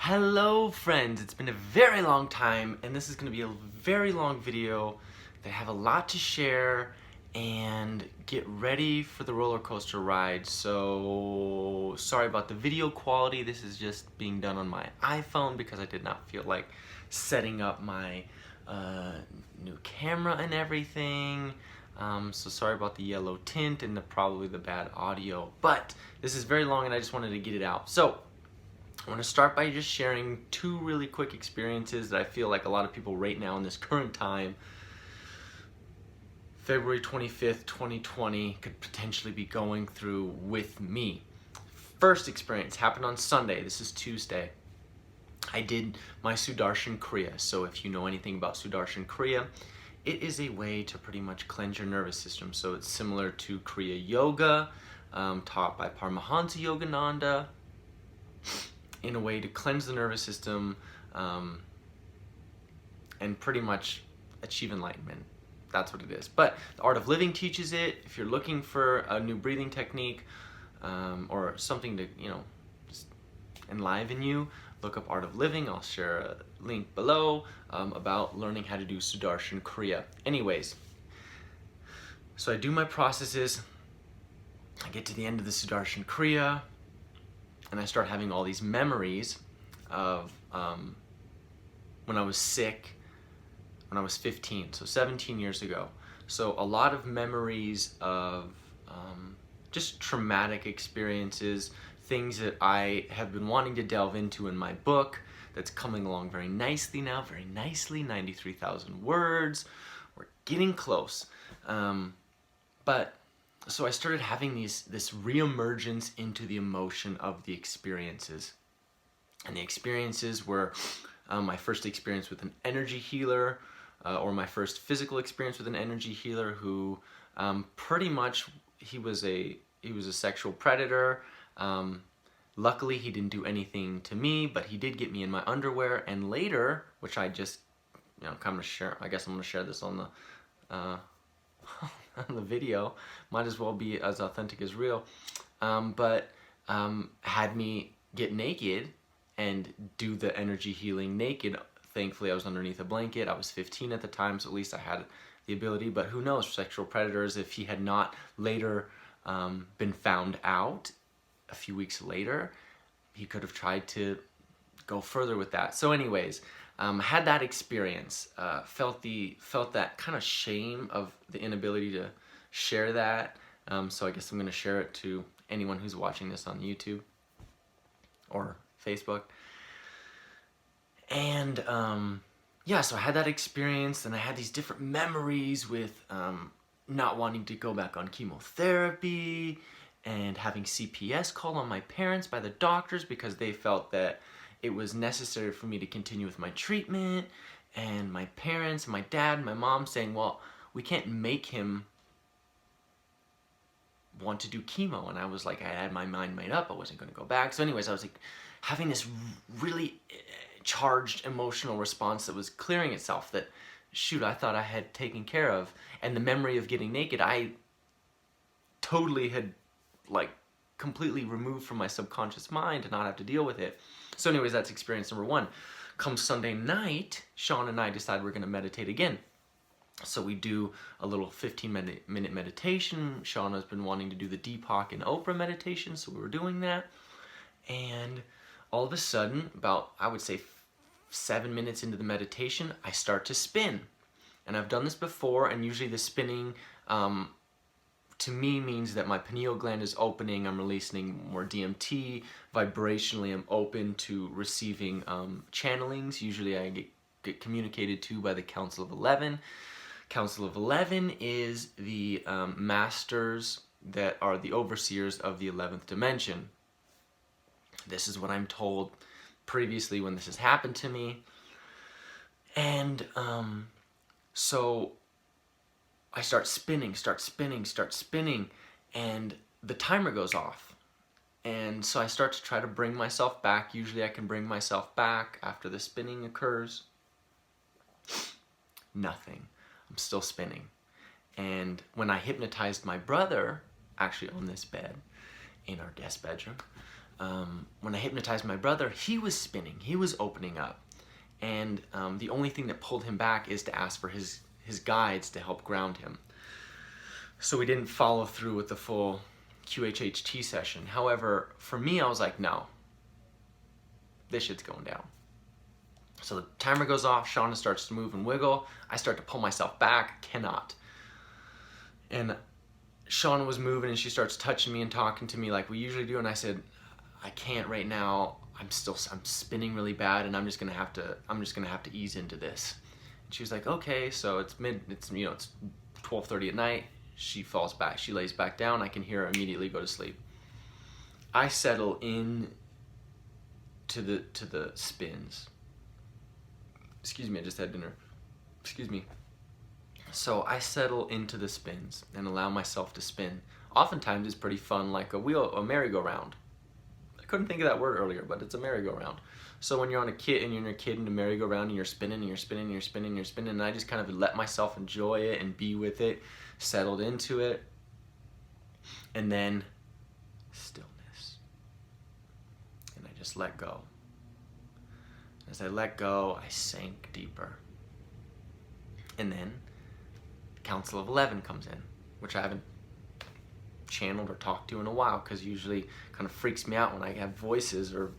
Hello friends, it's been a very long time and this is going to be a very long video that I have a lot to share and get ready for the roller coaster ride. So sorry about the video quality. This is just being done on my iPhone because I did not feel like setting up my new camera and everything. So sorry about the yellow tint and probably the bad audio, but this is very long and I just wanted to get it out. So I want to start by just sharing two really quick experiences that I feel like a lot of people right now in this current time, February 25th, 2020, could potentially be going through with me. First experience happened on Sunday. This is Tuesday. I did my Sudarshan Kriya. So if you know anything about Sudarshan Kriya, it is a way to pretty much cleanse your nervous system. So it's similar to Kriya Yoga, taught by Paramahansa Yogananda, in a way to cleanse the nervous system and pretty much achieve enlightenment. That's what it is. But the Art of Living teaches it. If you're looking for a new breathing technique or something to, just enliven you, look up Art of Living. I'll share a link below about learning how to do Sudarshan Kriya. Anyways, so I do my processes. I get to the end of the Sudarshan Kriya, and I start having all these memories of when I was sick, when I was 15, so 17 years ago. So a lot of memories of just traumatic experiences, things that I have been wanting to delve into in my book that's coming along very nicely now, very nicely, 93,000 words. We're getting close. So I started having this reemergence into the emotion of the experiences. And the experiences were my first experience with an energy healer, or my first physical experience with an energy healer who pretty much, he was a sexual predator. Luckily, he didn't do anything to me, but he did get me in my underwear. And later, which I just, kind of share, I guess I'm going to share this on the on the video, might as well be as authentic as real, had me get naked and do the energy healing naked. Thankfully, I was underneath a blanket. I was 15 at the time, so at least I had the ability, but who knows, sexual predators, if he had not later been found out a few weeks later, he could have tried to go further with that. So anyways, had that experience, felt that kind of shame of the inability to share that. So I guess I'm going to share it to anyone who's watching this on YouTube or Facebook. And yeah, so I had that experience, and I had these different memories with not wanting to go back on chemotherapy and having CPS called on my parents by the doctors because they felt that it was necessary for me to continue with my treatment, and my parents, my dad, my mom saying, well, we can't make him want to do chemo. And I was like, I had my mind made up, I wasn't going to go back. So anyways, I was like having this really charged emotional response that was clearing itself, that shoot, I thought I had taken care of. And the memory of getting naked, I totally had like completely removed from my subconscious mind to not have to deal with it. So anyways, that's experience number one. Come Sunday night, Sean and I decide we're going to meditate again. So we do a little 15-minute meditation. Sean has been wanting to do the Deepak and Oprah meditation, so we were doing that. And all of a sudden, about, I would say, 7 minutes into the meditation, I start to spin. And I've done this before, and usually the spinning to me means that my pineal gland is opening, I'm releasing more DMT, vibrationally I'm open to receiving channelings. Usually I get communicated to by the Council of 11. Council of 11 is the masters that are the overseers of the 11th dimension. This is what I'm told previously when this has happened to me. And so I start spinning, and the timer goes off. And so I start to try to bring myself back. Usually I can bring myself back after the spinning occurs. Nothing. I'm still spinning. And when I hypnotized my brother, actually on this bed, in our guest bedroom, when I hypnotized my brother, he was spinning, he was opening up. And the only thing that pulled him back is to ask for his guides to help ground him. So we didn't follow through with the full QHHT session. However, for me, I was like, no, this shit's going down. So the timer goes off, Shauna starts to move and wiggle. I start to pull myself back, cannot. And Shauna was moving and she starts touching me and talking to me like we usually do. And I said, I can't right now. I'm spinning really bad, and I'm just gonna have to ease into this. And she was like, okay. So it's 12:30 at night. She falls back, she lays back down. I can hear her immediately go to sleep. I settle in to the spins. Excuse me, I just had dinner. Excuse me. So I settle into the spins and allow myself to spin. Oftentimes it's pretty fun, like a merry-go-round. I couldn't think of that word earlier, but it's a merry-go-round. So when you're on a kid and you're in a kid in a merry-go-round and you're spinning and you're spinning and you're spinning and you're spinning, and I just kind of let myself enjoy it and be with it, settled into it, and then stillness. And I just let go. As I let go, I sank deeper. And then Council of 11 comes in, which I haven't channeled or talked to in a while, because usually kind of freaks me out when I have voices or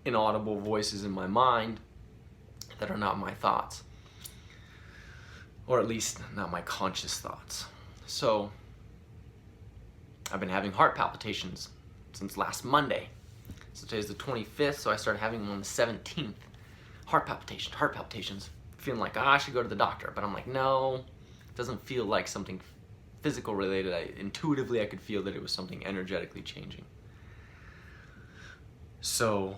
inaudible voices in my mind that are not my thoughts, or at least not my conscious thoughts. So I've been having heart palpitations since last Monday. So today's the 25th, so I started having them on the 17th. Heart palpitations. Feeling like, I should go to the doctor, but I'm like, no, it doesn't feel like something physical related. Intuitively I could feel that it was something energetically changing. So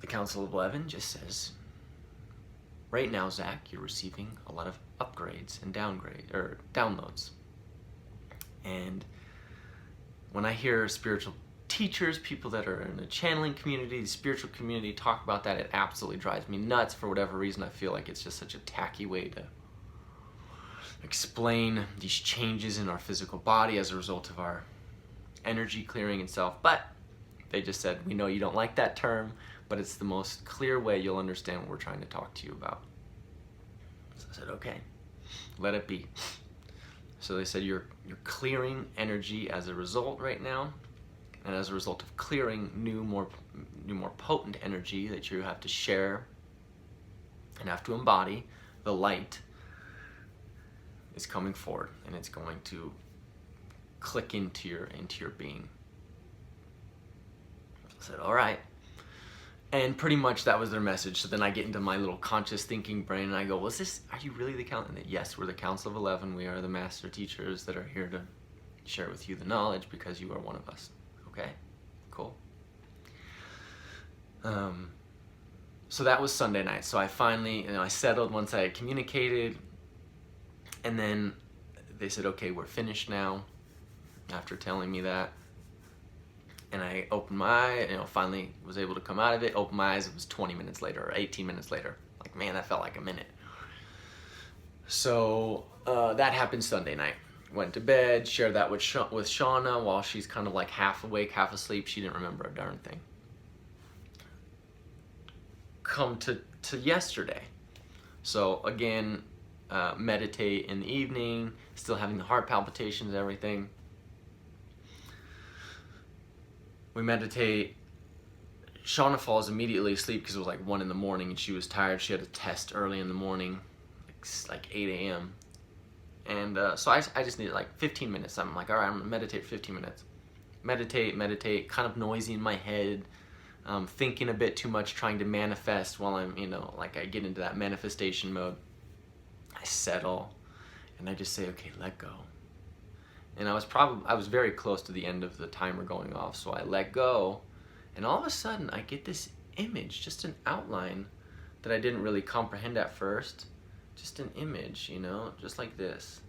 the Council of 11 just says, right now, Zach, you're receiving a lot of upgrades and downloads. And when I hear spiritual teachers, people that are in the channeling community, the spiritual community, talk about that, it absolutely drives me nuts. For whatever reason, I feel like it's just such a tacky way to explain these changes in our physical body as a result of our energy clearing itself. But they just said, we know you don't like that term, but it's the most clear way you'll understand what we're trying to talk to you about. So I said, okay, let it be. So they said, you're clearing energy as a result right now. And as a result of clearing new, more potent energy that you have to share and have to embody, the light is coming forward, and it's going to click into your being. I said, all right. And pretty much that was their message. So then I get into my little conscious thinking brain and I go, are you really the council? Yes, we're the Council of 11. We are the master teachers that are here to share with you the knowledge because you are one of us. Okay, cool. So that was Sunday night. So I finally, I settled once I had communicated, and then they said, okay, we're finished now, after telling me that. And I opened my eye, finally was able to come out of it, opened my eyes, it was 20 minutes later, or 18 minutes later. Like, man, that felt like a minute. So that happened Sunday night. Went to bed, shared that with Shauna while she's kind of like half awake, half asleep. She didn't remember a darn thing. Come to yesterday. So again, meditate in the evening, still having the heart palpitations and everything. We meditate. Shauna falls immediately asleep because it was like 1 in the morning and she was tired. She had a test early in the morning, like 8 a.m. And so I just needed like 15 minutes. I'm like, all right, I'm gonna meditate for 15 minutes. Meditate, kind of noisy in my head, thinking a bit too much, trying to manifest while I'm, like I get into that manifestation mode. I settle, and I just say, okay, let go. And I was very close to the end of the timer going off, so I let go, and all of a sudden I get this image, just an outline that I didn't really comprehend at first. Just an image, just like this.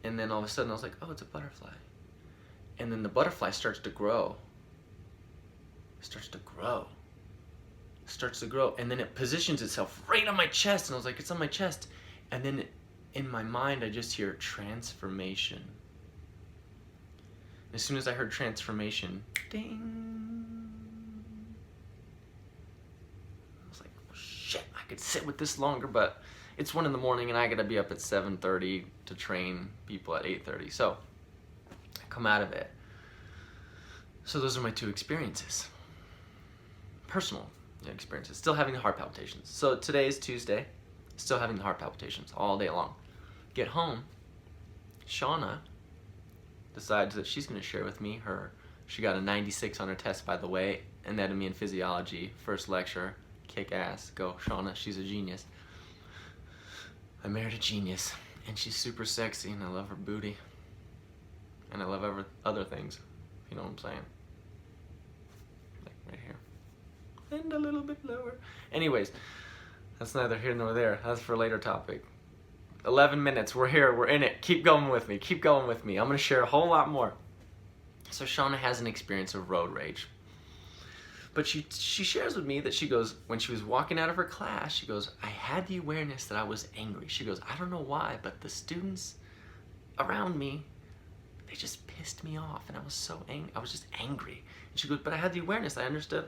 And then all of a sudden I was like, oh, it's a butterfly. And then the butterfly starts to grow. Starts to grow. And then it positions itself right on my chest. And I was like, it's on my chest. And then in my mind, I just hear transformation. As soon as I heard transformation, ding, I was like, oh, shit, I could sit with this longer, but it's 1 a.m. and I gotta be up at 7:30 to train people at 8:30. So I come out of it. So those are my 2 experiences. Personal experiences. Still having the heart palpitations. So today is Tuesday. Still having the heart palpitations all day long. Get home. Shauna decides that she's going to share with me she got a 96 on her test, by the way, anatomy and physiology, first lecture, kick ass, go Shauna, she's a genius. I married a genius, and she's super sexy, and I love her booty, and I love other things, you know what I'm saying, like right here, and a little bit lower. Anyways, that's neither here nor there, that's for a later topic. 11 minutes, we're here, we're in it, keep going with me, keep going with me. I'm gonna share a whole lot more. So Shauna has an experience of road rage. But she shares with me that she goes, when she was walking out of her class, she goes, I had the awareness that I was angry. She goes, I don't know why, but the students around me, they just pissed me off, and I was so angry, I was just angry. And she goes, but I had the awareness, I understood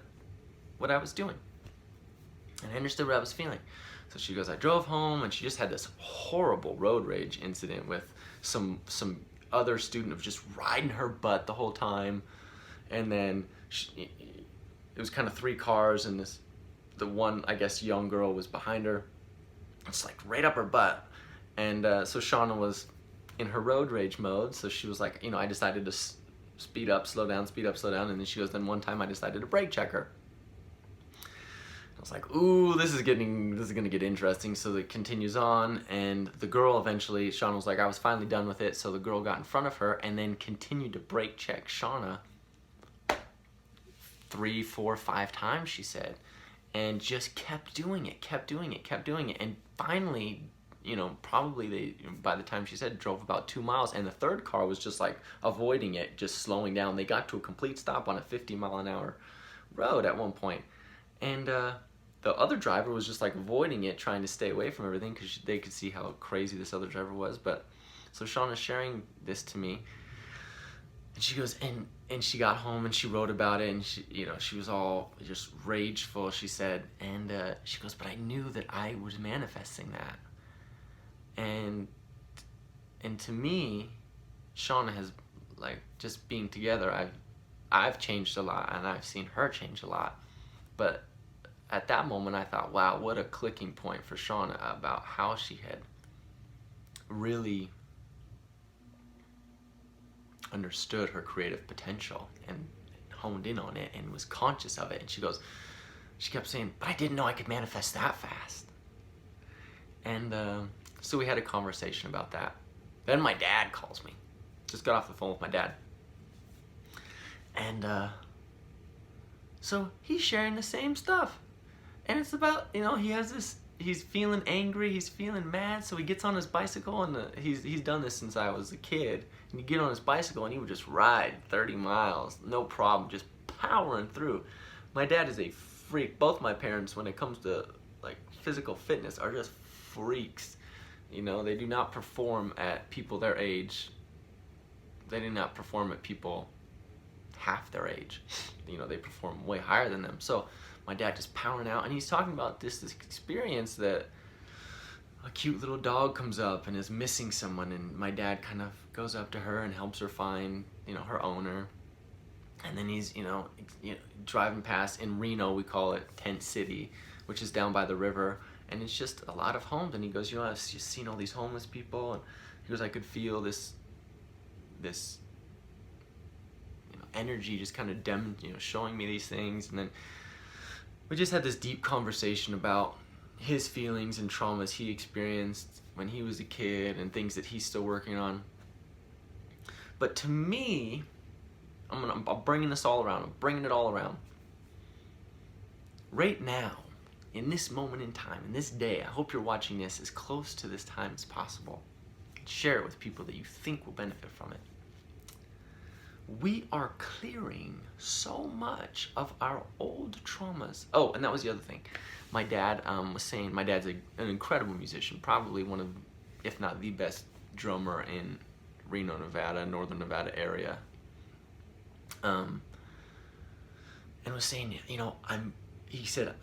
what I was doing. And I understood what I was feeling. So she goes, I drove home, and she just had this horrible road rage incident with some other student of just riding her butt the whole time. And then it was kind of 3 cars, and the one, I guess, young girl was behind her. It's like right up her butt. And so Shauna was in her road rage mode. So she was like, I decided to speed up, slow down, speed up, slow down. And then she goes, then one time I decided to brake check her. I was like, ooh, this is gonna get interesting. So it continues on, and the girl eventually, Shauna was like, I was finally done with it. So the girl got in front of her and then continued to brake check Shauna 3, 4, 5 times, she said, and just kept doing it. And finally, probably by the time she said, drove about 2 miles, and the third car was just like avoiding it, just slowing down. They got to a complete stop on a 50-mile-an-hour road at one point. And the other driver was just like avoiding it, trying to stay away from everything because they could see how crazy this other driver was. But so Shauna's sharing this to me, and she goes, and she got home and she wrote about it, and she was all just rageful, she said, and she goes, but I knew that I was manifesting that. And to me, Shauna has, like, just being together, I've changed a lot, and I've seen her change a lot. But at that moment, I thought, wow, what a clicking point for Shauna about how she had really understood her creative potential and honed in on it and was conscious of it. And she kept saying, but I didn't know I could manifest that fast. And so we had a conversation about that. Then my dad calls me. Just got off the phone with my dad. And so he's sharing the same stuff. And it's about, he's feeling angry, he's feeling mad, so he gets on his bicycle, and he's done this since I was a kid. And he'd get on his bicycle and he would just ride 30 miles, no problem, just powering through. My dad is a freak. Both my parents, when it comes to like physical fitness, are just freaks. They do not perform at people their age. They do not perform at people half their age. They perform way higher than them. So my dad just powering out, and he's talking about this experience that a cute little dog comes up and is missing someone, and my dad kind of goes up to her and helps her find, her owner. And then he's, driving past, in Reno we call it Tent City, which is down by the river, and it's just a lot of homes. And he goes, I've just seen all these homeless people, and he goes, I could feel this energy just kind of showing me these things. And then we just had this deep conversation about his feelings and traumas he experienced when he was a kid and things that he's still working on. But to me, I'm bringing this all around. I'm bringing it all around. Right now, in this moment in time, in this day, I hope you're watching this as close to this time as possible. Share it with people that you think will benefit from it. We are clearing so much of our old traumas. Oh, and that was the other thing. My dad was saying, my dad's an incredible musician, probably one of, if not the best drummer in Reno, Nevada, Northern Nevada area. um, and was saying, you know, he said,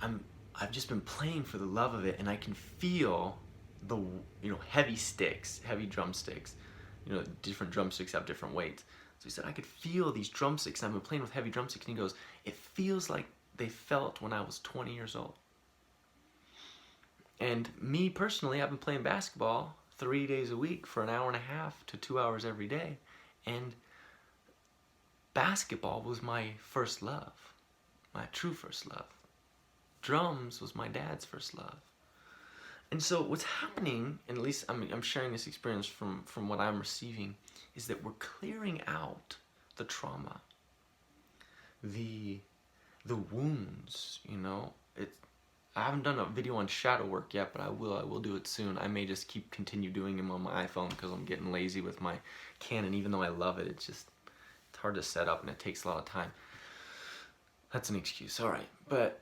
I've just been playing for the love of it, and I can feel the, you know, heavy drumsticks, you know, different drumsticks have different weights. So he said, I could feel these drumsticks, and I've been playing with heavy drumsticks, and he goes, it feels like they felt when I was 20 years old. And me personally, I've been playing basketball 3 days a week for an hour and a half to 2 hours every day. And basketball was my first love, my true first love. Drums was my dad's first love. And so what's happening, and at least I'm sharing this experience from what I'm receiving, is that we're clearing out the trauma, the wounds, you know. I haven't done a video on shadow work yet, but I will do it soon. I may just continue doing them on my iPhone because I'm getting lazy with my Canon. Even though I love it, it's hard to set up and it takes a lot of time. That's an excuse, all right. But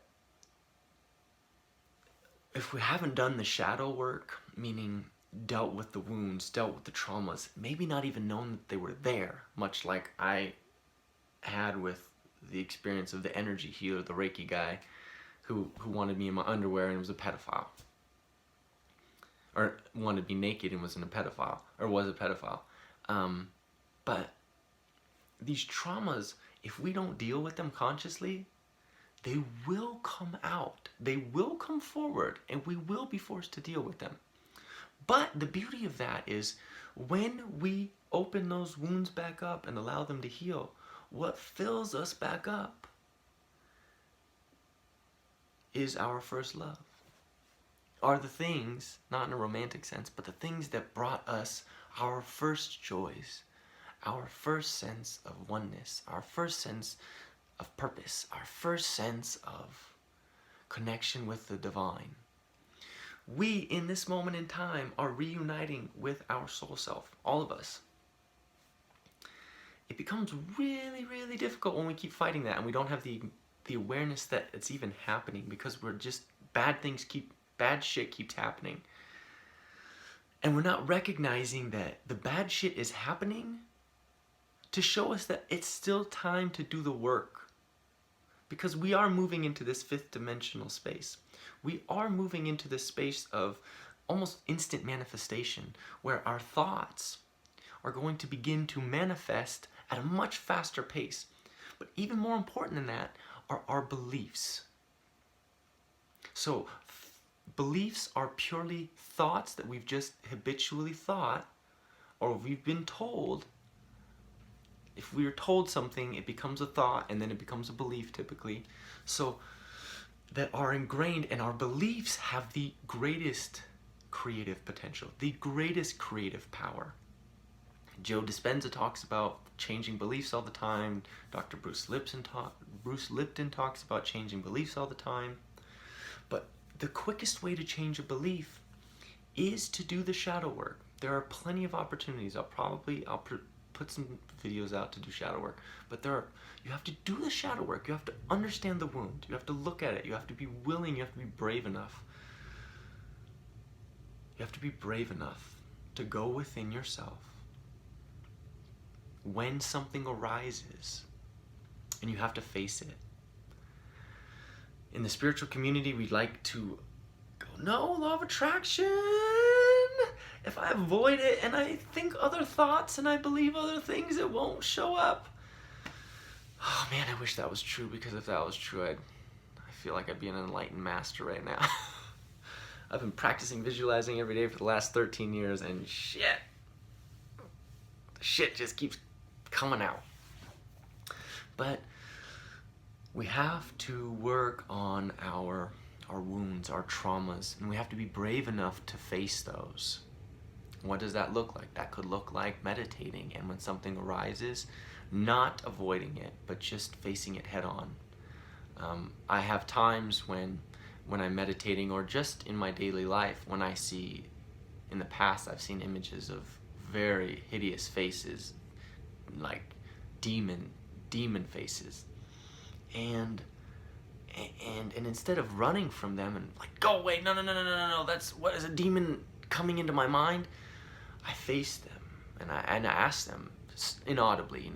if we haven't done the shadow work, meaning dealt with the wounds, dealt with the traumas, maybe not even known that they were there, much like I had with the experience of the energy healer, the Reiki guy, who wanted me in my underwear and was a pedophile. Or wanted me naked and was a pedophile. But these traumas, if we don't deal with them consciously, they will come out. They will come forward, and we will be forced to deal with them. But the beauty of that is when we open those wounds back up and allow them to heal, what fills us back up is our first love. Are the things, not in a romantic sense, but the things that brought us our first joys, our first sense of oneness, our first sense of purpose, our first sense of connection with the divine. We, in this moment in time, are reuniting with our soul self, all of us. It becomes really, really difficult when we keep fighting that and we don't have the awareness that it's even happening, because we're just, bad shit keeps happening. And we're not recognizing that the bad shit is happening to show us that it's still time to do the work. Because we are moving into this fifth dimensional space. We are moving into this space of almost instant manifestation, where our thoughts are going to begin to manifest at a much faster pace. But even more important than that are our beliefs. So beliefs are purely thoughts that we've just habitually thought, or we've been told. If we are told something, it becomes a thought, and then it becomes a belief typically. So that are ingrained, and our beliefs have the greatest creative potential, the greatest creative power. Joe Dispenza talks about changing beliefs all the time. Dr. Bruce Lipton talks about changing beliefs all the time. But the quickest way to change a belief is to do the shadow work. There are plenty of opportunities. I'll put some videos out to do shadow work. But you have to do the shadow work. You have to understand the wound. You have to look at it. You have to be willing. You have to be brave enough. You have to be brave enough to go within yourself when something arises, and you have to face it. In the spiritual community, we like to go, no, law of attraction. If I avoid it and I think other thoughts and I believe other things, it won't show up. Oh man, I wish that was true, because if that was true, I feel like I'd be an enlightened master right now. I've been practicing visualizing every day for the last 13 years, and the shit just keeps coming out. But we have to work on our wounds, our traumas, and we have to be brave enough to face those. What does that look like? That could look like meditating, and when something arises, not avoiding it, but just facing it head on. I have times when I'm meditating, or just in my daily life, when I see, in the past I've seen images of very hideous faces, like demon faces, and instead of running from them and like, go away, no, that's, what is a demon coming into my mind, I face them and I ask them inaudibly,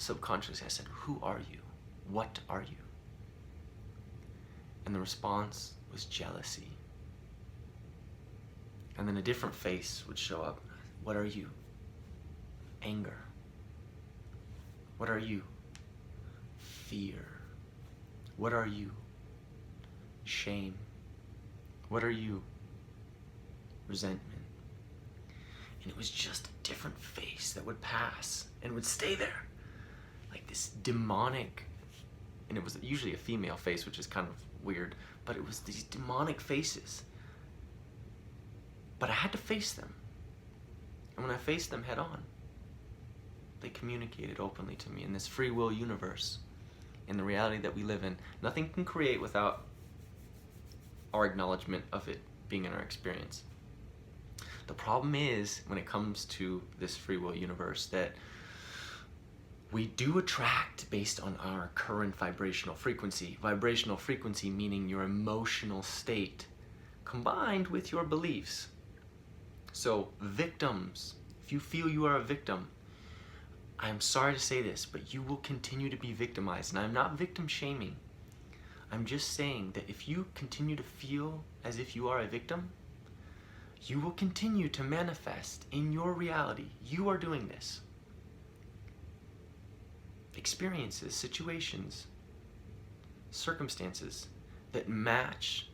subconsciously, I said, who are you? What are you? And the response was jealousy. And then a different face would show up. What are you? Anger. What are you? Fear. What are you? Shame. What are you? Resentment. And it was just a different face that would pass and would stay there. Like this demonic, and it was usually a female face, which is kind of weird, but it was these demonic faces. But I had to face them. And when I faced them head on, they communicated openly to me in this free will universe, in the reality that we live in. Nothing can create without our acknowledgement of it being in our experience. The problem is, when it comes to this free will universe, that we do attract based on our current vibrational frequency. Vibrational frequency meaning your emotional state combined with your beliefs. So victims, if you feel you are a victim, I'm sorry to say this, but you will continue to be victimized. And I'm not victim shaming. I'm just saying that if you continue to feel as if you are a victim, you will continue to manifest in your reality. You are doing this. Experiences, situations, circumstances that match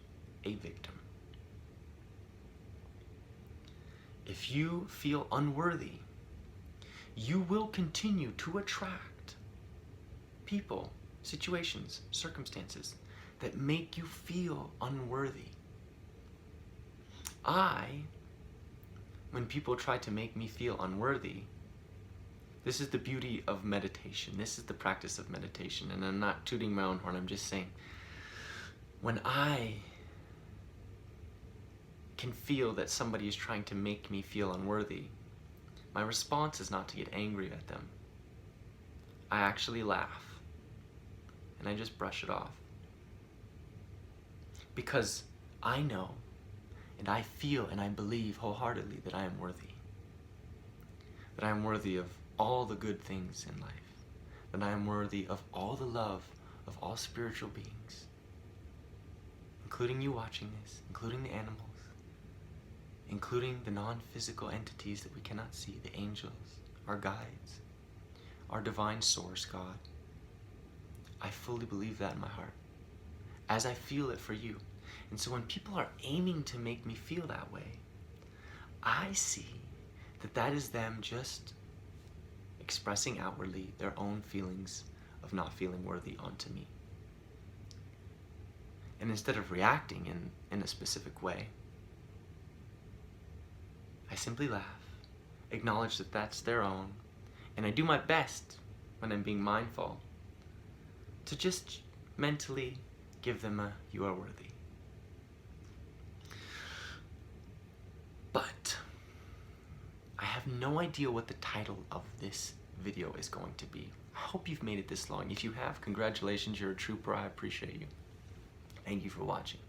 a victim. If you feel unworthy, you will continue to attract people, situations, circumstances that make you feel unworthy. When people try to make me feel unworthy, this is the beauty of meditation. This is the practice of meditation. And I'm not tooting my own horn, I'm just saying, when I can feel that somebody is trying to make me feel unworthy, my response is not to get angry at them. I actually laugh. And I just brush it off. Because I know, and I feel, and I believe wholeheartedly that I am worthy. That I am worthy of all the good things in life. That I am worthy of all the love of all spiritual beings. Including you watching this, including the animals, including the non-physical entities that we cannot see, the angels, our guides, our divine source, God. I fully believe that in my heart, as I feel it for you. And so when people are aiming to make me feel that way, I see that that is them just expressing outwardly their own feelings of not feeling worthy onto me. And instead of reacting in a specific way, I simply laugh, acknowledge that that's their own, and I do my best when I'm being mindful to just mentally give them a "you are worthy." But I have no idea what the title of this video is going to be. I hope you've made it this long. If you have, congratulations, you're a trooper. I appreciate you. Thank you for watching.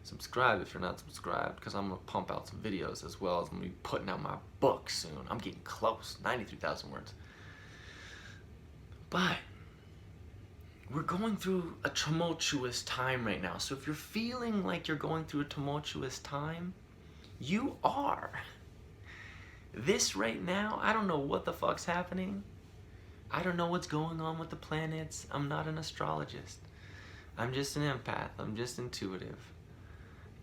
Subscribe if you're not subscribed, because I'm going to pump out some videos, as well as I'm going to be putting out my book soon. I'm getting close, 93,000 words. But we're going through a tumultuous time right now. So if you're feeling like you're going through a tumultuous time, you are. This right now, I don't know what the fuck's happening. I don't know what's going on with the planets. I'm not an astrologist. I'm just an empath. I'm just intuitive.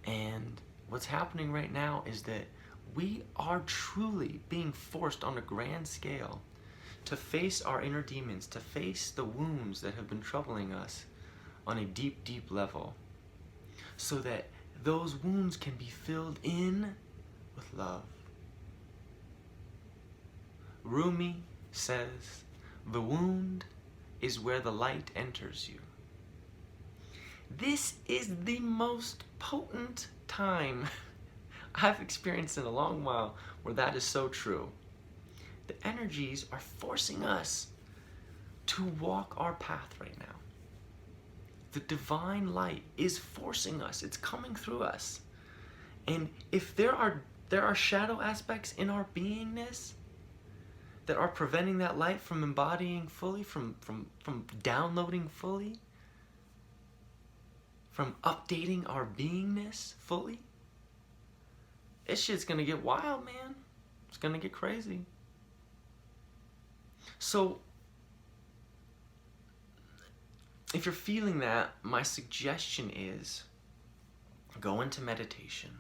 And what's happening right now is that we are truly being forced on a grand scale to face our inner demons, to face the wounds that have been troubling us on a deep, deep level, so that those wounds can be filled in with love. Rumi says, "The wound is where the light enters you." This is the most potent time I've experienced in a long while where that is so true. The energies are forcing us to walk our path right now. The divine light is forcing us. It's coming through us. And if there are shadow aspects in our beingness that are preventing that light from embodying fully, from downloading fully, from updating our beingness fully. This shit's gonna get wild, man. It's gonna get crazy. So, if you're feeling that, my suggestion is go into meditation.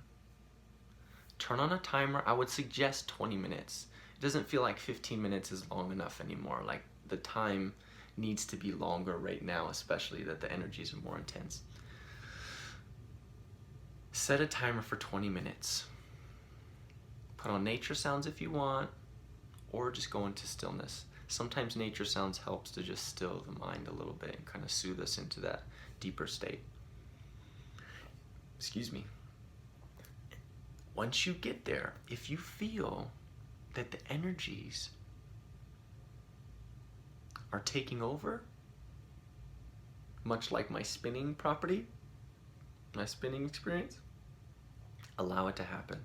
Turn on a timer. I would suggest 20 minutes. It doesn't feel like 15 minutes is long enough anymore. Like, the time needs to be longer right now, especially that the energies are more intense. Set a timer for 20 minutes. Put on nature sounds if you want, or just go into stillness. Sometimes nature sounds helps to just still the mind a little bit and kind of soothe us into that deeper state. Excuse me. Once you get there, if you feel that the energies are taking over, much like my spinning property, my spinning experience, allow it to happen.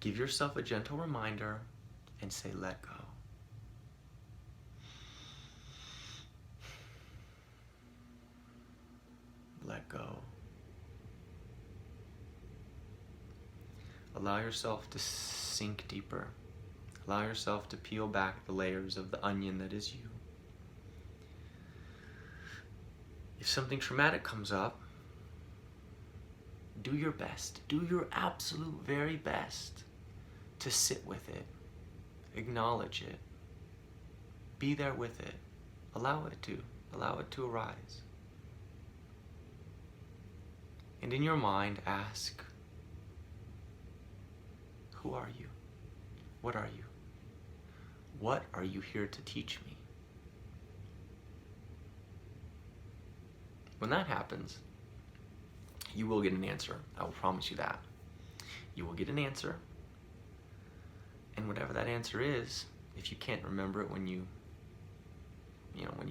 Give yourself a gentle reminder and say, let go. Let go. Allow yourself to sink deeper. Allow yourself to peel back the layers of the onion that is you. If something traumatic comes up, do your best. Do your absolute very best to sit with it. Acknowledge it. Be there with it. Allow it to arise. And in your mind, ask, who are you? What are you? What are you here to teach me? When that happens, you will get an answer. I will promise you that. You will get an answer. And whatever that answer is, if you can't remember it when you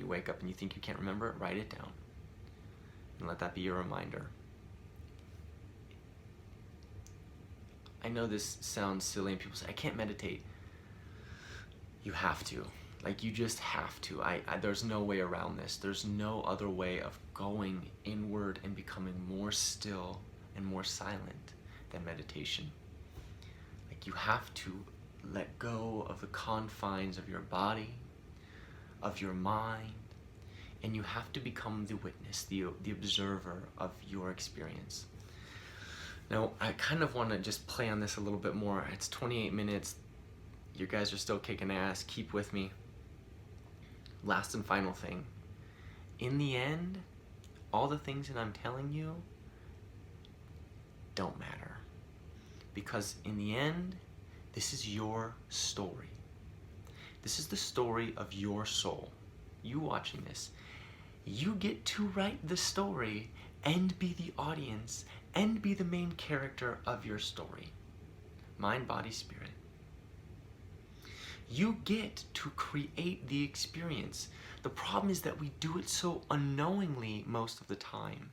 wake up and you think you can't remember it, write it down. And let that be your reminder. I know this sounds silly and people say, I can't meditate. You have to. Like, you just have to. There's no way around this. There's no other way of going inward and becoming more still and more silent than meditation. Like, you have to let go of the confines of your body, of your mind, and you have to become the witness, the observer of your experience. Now, I kind of want to just play on this a little bit more. It's 28 minutes. You guys are still kicking ass. Keep with me. Last and final thing. In the end, all the things that I'm telling you don't matter. Because in the end, this is your story. This is the story of your soul. You watching this. You get to write the story and be the audience and be the main character of your story. Mind, body, spirit. You get to create the experience. The problem is that we do it so unknowingly most of the time.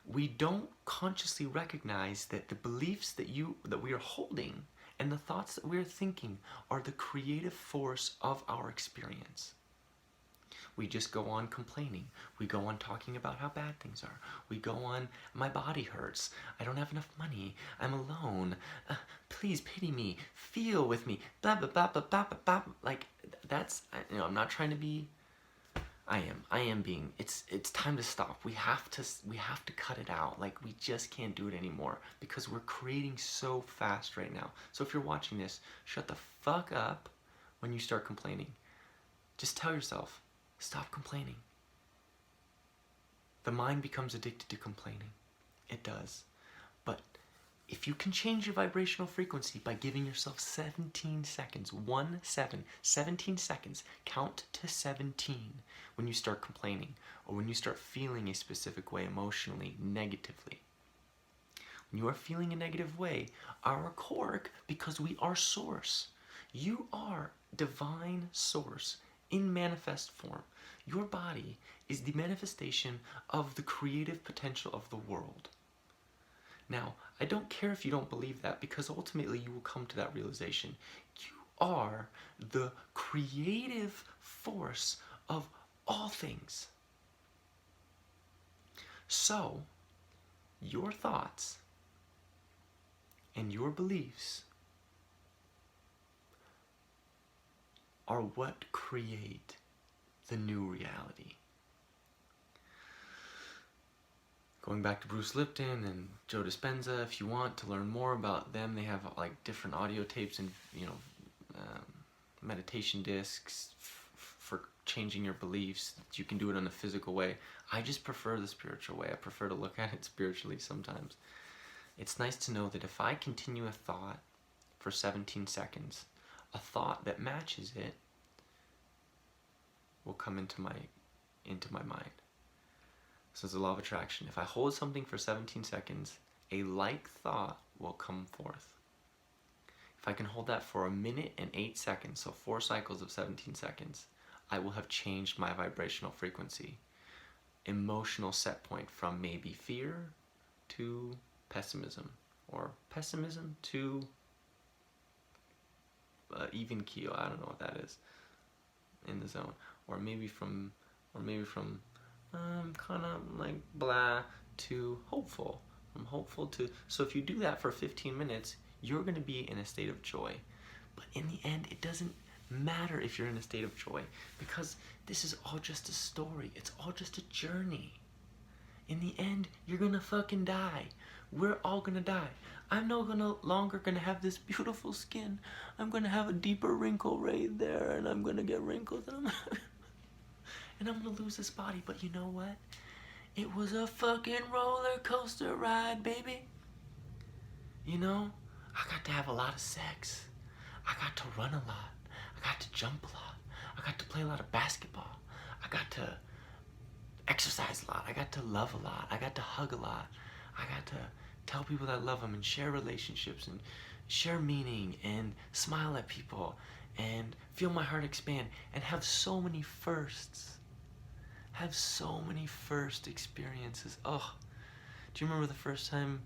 We don't consciously recognize that the beliefs that we are holding and the thoughts that we're thinking are the creative force of our experience. We just go on complaining. We go on talking about how bad things are. We go on, my body hurts. I don't have enough money. I'm alone. Please pity me. Feel with me. Blah, blah, blah, blah, blah, blah, blah. Like, that's, I'm not trying to be, I am being, it's time to stop. We have to cut it out. Like, we just can't do it anymore because we're creating so fast right now. So if you're watching this, shut the fuck up when you start complaining. Just tell yourself, stop complaining. The mind becomes addicted to complaining. It does. But if you can change your vibrational frequency by giving yourself 17 seconds, 17 seconds, count to 17 when you start complaining or when you start feeling a specific way emotionally, negatively. When you are feeling a negative way, our cork, because we are source. You are divine source in manifest form. Your body is the manifestation of the creative potential of the world. Now, I don't care if you don't believe that, because ultimately you will come to that realization. You are the creative force of all things. So, your thoughts and your beliefs are what create the new reality. Going back to Bruce Lipton and Joe Dispenza, if you want to learn more about them, they have like different audio tapes and meditation discs for changing your beliefs. You can do it in a physical way. I just prefer the spiritual way. I prefer to look at it spiritually sometimes. It's nice to know that if I continue a thought for 17 seconds, a thought that matches it will come into my mind. So it's the law of attraction. If I hold something for 17 seconds, a like thought will come forth. If I can hold that for 1 minute and 8 seconds, so 4 cycles of 17 seconds, I will have changed my vibrational frequency, emotional set point from maybe fear to pessimism, or pessimism to even keel. I don't know what that is in the zone, or maybe from kind of like blah to hopeful, from hopeful to. So if you do that for 15 minutes, you're going to be in a state of joy. But in the end, it doesn't matter if you're in a state of joy, because this is all just a story. It's all just a journey. In the end, you're going to fucking die. We're all going to die. I'm no longer going to have this beautiful skin. I'm going to have a deeper wrinkle right there, and I'm going to get wrinkles, and I'm going to lose this body. But you know what? It was a fucking roller coaster ride, baby. You know, I got to have a lot of sex. I got to run a lot. I got to jump a lot. I got to play a lot of basketball. I got to exercise a lot. I got to love a lot. I got to hug a lot. I got to tell people that I love them and share relationships and share meaning and smile at people and feel my heart expand and have so many firsts. Have so many first experiences. Oh, do you remember the first time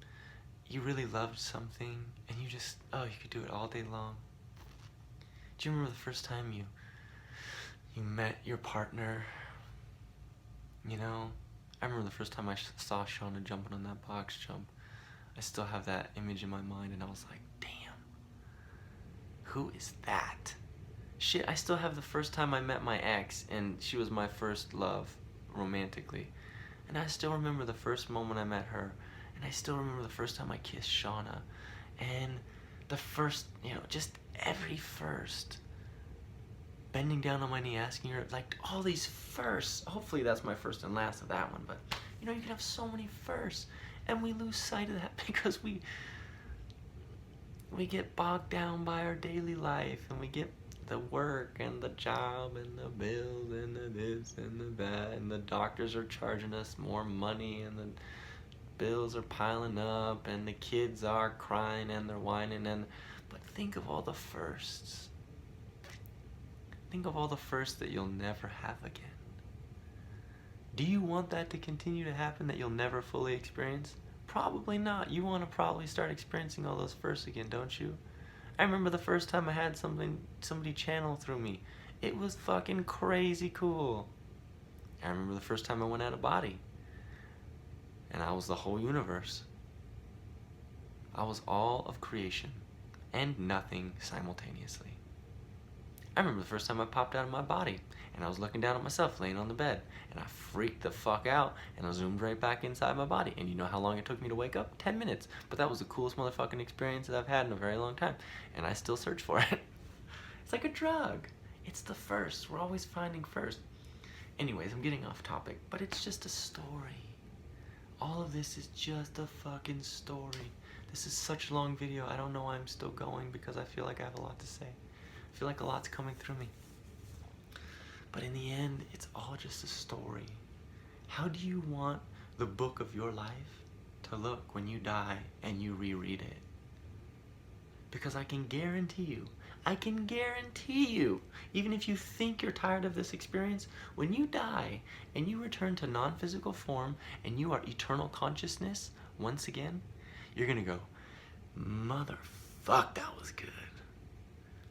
you really loved something and you just, you could do it all day long? Do you remember the first time you met your partner? You know, I remember the first time I saw Shauna jumping on that box jump. I still have that image in my mind, and I was like, damn, who is that? Shit, I still have the first time I met my ex, and she was my first love, romantically. And I still remember the first moment I met her, and I still remember the first time I kissed Shauna, and the first, just every first. Bending down on my knee, asking her, like, all these firsts. Hopefully that's my first and last of that one, but, you can have so many firsts, and we lose sight of that because we get bogged down by our daily life, and we get the work and the job and the bills and the this and the that, and the doctors are charging us more money, and the bills are piling up, and the kids are crying and they're whining, but think of all the firsts. Think of all the firsts that you'll never have again. Do you want that to continue to happen, that you'll never fully experience? Probably not. You want to probably start experiencing all those firsts again, don't you? I remember the first time I had somebody channel through me. It was fucking crazy cool. I remember the first time I went out of body. And I was the whole universe. I was all of creation and nothing simultaneously. I remember the first time I popped out of my body, and I was looking down at myself laying on the bed, and I freaked the fuck out, and I zoomed right back inside my body. And you know how long it took me to wake up? 10 minutes. But that was the coolest motherfucking experience that I've had in a very long time, and I still search for it. It's like a drug. It's the first. We're always finding first. Anyways, I'm getting off topic, but it's just a story. All of this is just a fucking story. This is such a long video. I don't know why I'm still going, because I feel like I have a lot to say. I feel like a lot's coming through me. But in the end, it's all just a story. How do you want the book of your life to look when you die and you reread it? Because I can guarantee you, even if you think you're tired of this experience, when you die and you return to non-physical form and you are eternal consciousness once again, you're gonna go, motherfuck, that was good.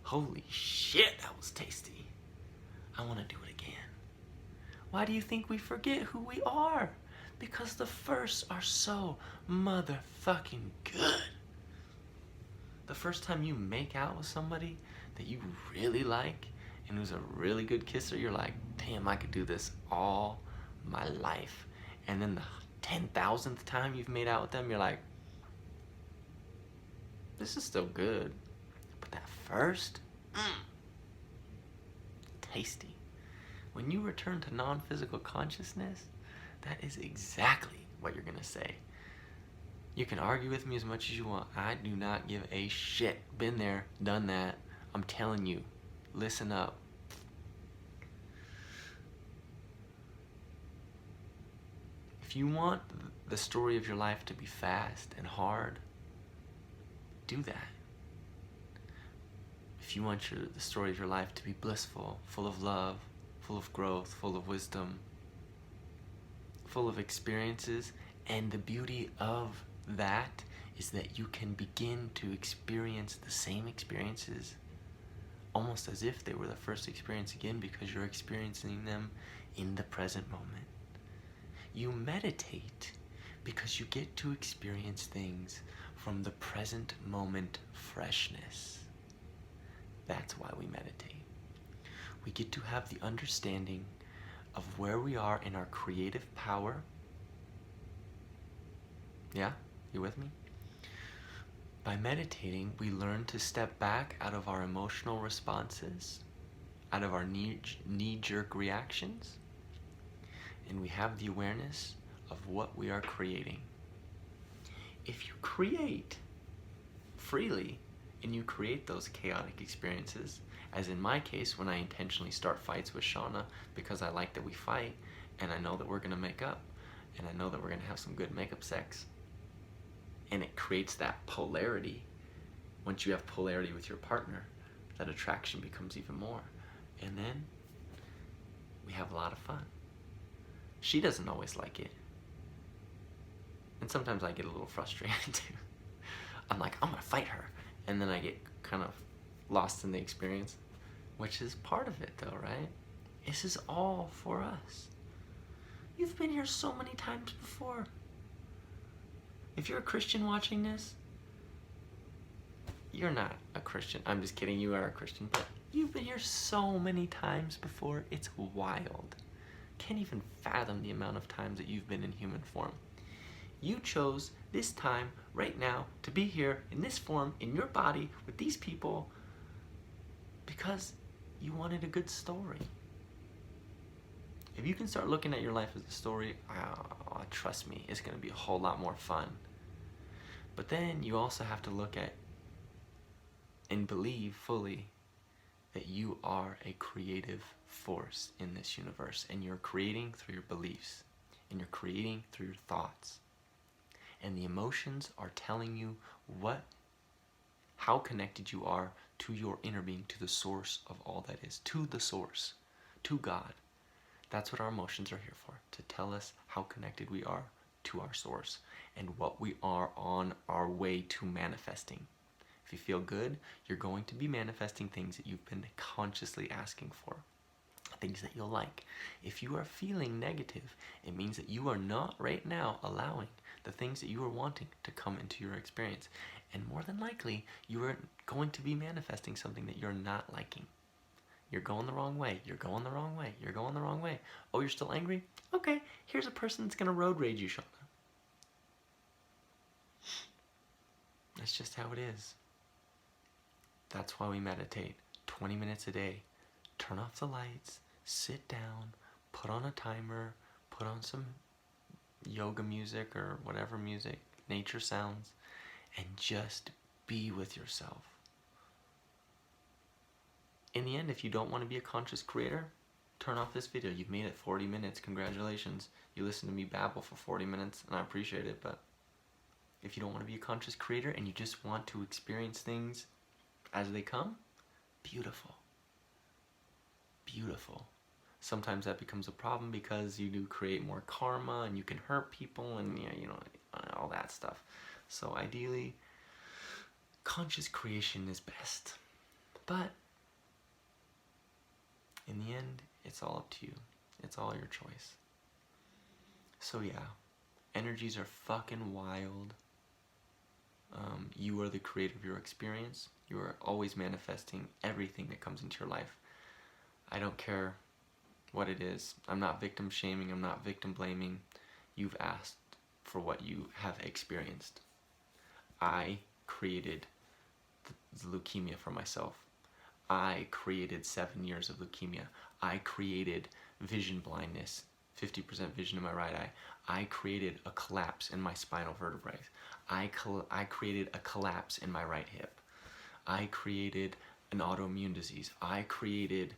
Holy shit, that was tasty. I want to do it again. Why do you think we forget who we are? Because the firsts are so motherfucking good. The first time you make out with somebody that you really like and who's a really good kisser, you're like, damn, I could do this all my life. And then the 10,000th time you've made out with them, you're like, this is still good. But that first, tasty. When you return to non-physical consciousness, that is exactly what you're gonna say. You can argue with me as much as you want. I do not give a shit. Been there, done that. I'm telling you, listen up. If you want the story of your life to be fast and hard, do that. If you want the story of your life to be blissful, full of love, full of growth, full of wisdom, full of experiences, and the beauty of that is that you can begin to experience the same experiences almost as if they were the first experience again, because you're experiencing them in the present moment. You meditate because you get to experience things from the present moment freshness. That's why we meditate. We get to have the understanding of where we are in our creative power. Yeah? You with me? By meditating, we learn to step back out of our emotional responses, out of our knee-jerk reactions, and we have the awareness of what we are creating. If you create freely, and you create those chaotic experiences, as in my case, when I intentionally start fights with Shauna because I like that we fight, and I know that we're gonna make up, and I know that we're gonna have some good makeup sex, and it creates that polarity. Once you have polarity with your partner, that attraction becomes even more, and then we have a lot of fun. She doesn't always like it, and sometimes I get a little frustrated too. I'm like, I'm gonna fight her, and then I get kind of lost in the experience, which is part of it though, right? This is all for us. You've been here so many times before. If you're a Christian watching this, you're not a Christian. I'm just kidding, you are a Christian, but you've been here so many times before, it's wild. Can't even fathom the amount of times that you've been in human form. You chose this time, right now, to be here in this form, in your body, with these people, because you wanted a good story. If you can start looking at your life as a story, trust me, it's going to be a whole lot more fun. But then you also have to look at and believe fully that you are a creative force in this universe, and you're creating through your beliefs, and you're creating through your thoughts. And the emotions are telling you how connected you are to your inner being, to the source of all that is, to the source, to God. That's what our emotions are here for, to tell us how connected we are to our source and what we are on our way to manifesting. If you feel good, you're going to be manifesting things that you've been consciously asking for, things that you'll like. If you are feeling negative, it means that you are not right now allowing the things that you are wanting to come into your experience. And more than likely, you are going to be manifesting something that you're not liking. You're going the wrong way. You're going the wrong way. You're going the wrong way. Oh, you're still angry? Okay, here's a person that's going to road rage you, Shauna. That's just how it is. That's why we meditate 20 minutes a day. Turn off the lights, sit down, put on a timer, put on some yoga music or whatever music, nature sounds, and just be with yourself. In the end, if you don't want to be a conscious creator, turn off this video. You've made it 40 minutes. Congratulations. You listened to me babble for 40 minutes, and I appreciate it. But if you don't want to be a conscious creator and you just want to experience things as they come, beautiful. Beautiful. Sometimes that becomes a problem because you do create more karma and you can hurt people and all that stuff. So ideally, conscious creation is best. But in the end, it's all up to you. It's all your choice. So yeah, energies are fucking wild. You are the creator of your experience. You are always manifesting everything that comes into your life. I don't care what it is. I'm not victim shaming. I'm not victim blaming. You've asked for what you have experienced. I created the leukemia for myself. I created 7 years of leukemia. I created vision blindness, 50% vision in my right eye. I created a collapse in my spinal vertebrae. I created a collapse in my right hip. I created an autoimmune disease. I created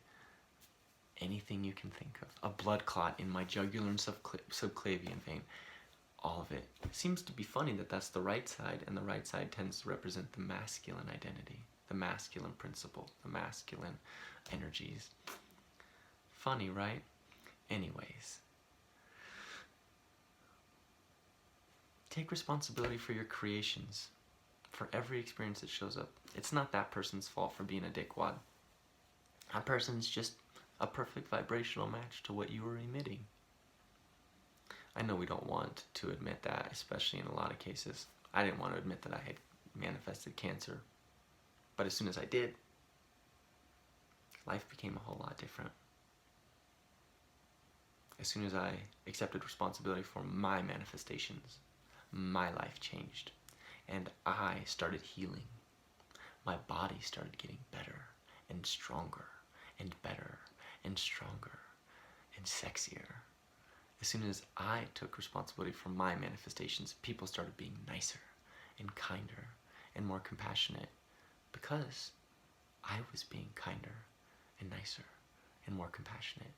anything you can think of. A blood clot in my jugular and subclavian vein. All of it. It seems to be funny that that's the right side, and the right side tends to represent the masculine identity, the masculine principle, the masculine energies. Funny, right? Anyways. Take responsibility for your creations, for every experience that shows up. It's not that person's fault for being a dickwad. That person's just a perfect vibrational match to what you were emitting. I know we don't want to admit that, especially in a lot of cases. I didn't want to admit that I had manifested cancer. But as soon as I did, life became a whole lot different. As soon as I accepted responsibility for my manifestations, my life changed. And I started healing. My body started getting better and stronger and better and stronger and sexier. As soon as I took responsibility for my manifestations, people started being nicer and kinder and more compassionate because I was being kinder and nicer and more compassionate.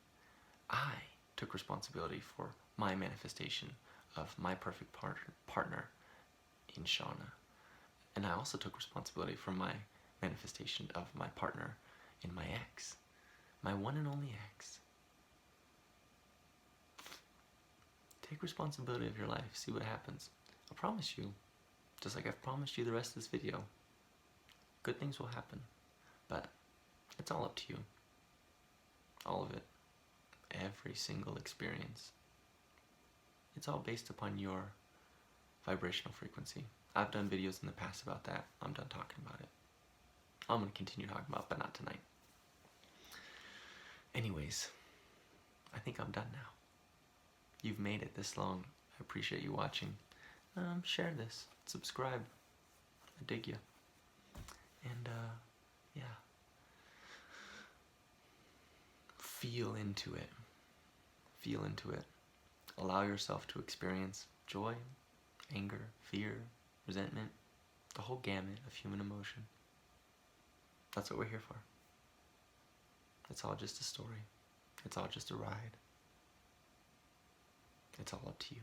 I took responsibility for my manifestation of my perfect partner in Shauna. And I also took responsibility for my manifestation of my partner in my ex, my one and only ex. Take responsibility of your life. See what happens. I promise you, just like I've promised you the rest of this video, good things will happen. But it's all up to you. All of it. Every single experience. It's all based upon your vibrational frequency. I've done videos in the past about that. I'm done talking about it. I'm going to continue talking about it, but not tonight. Anyways, I think I'm done now. You've made it this long. I appreciate you watching. Share this. Subscribe. I dig you. And, yeah. Feel into it. Feel into it. Allow yourself to experience joy, anger, fear, resentment, the whole gamut of human emotion. That's what we're here for. It's all just a story. It's all just a ride. It's all up to you.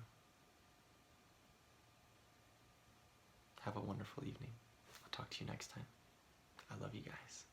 Have a wonderful evening. I'll talk to you next time. I love you guys.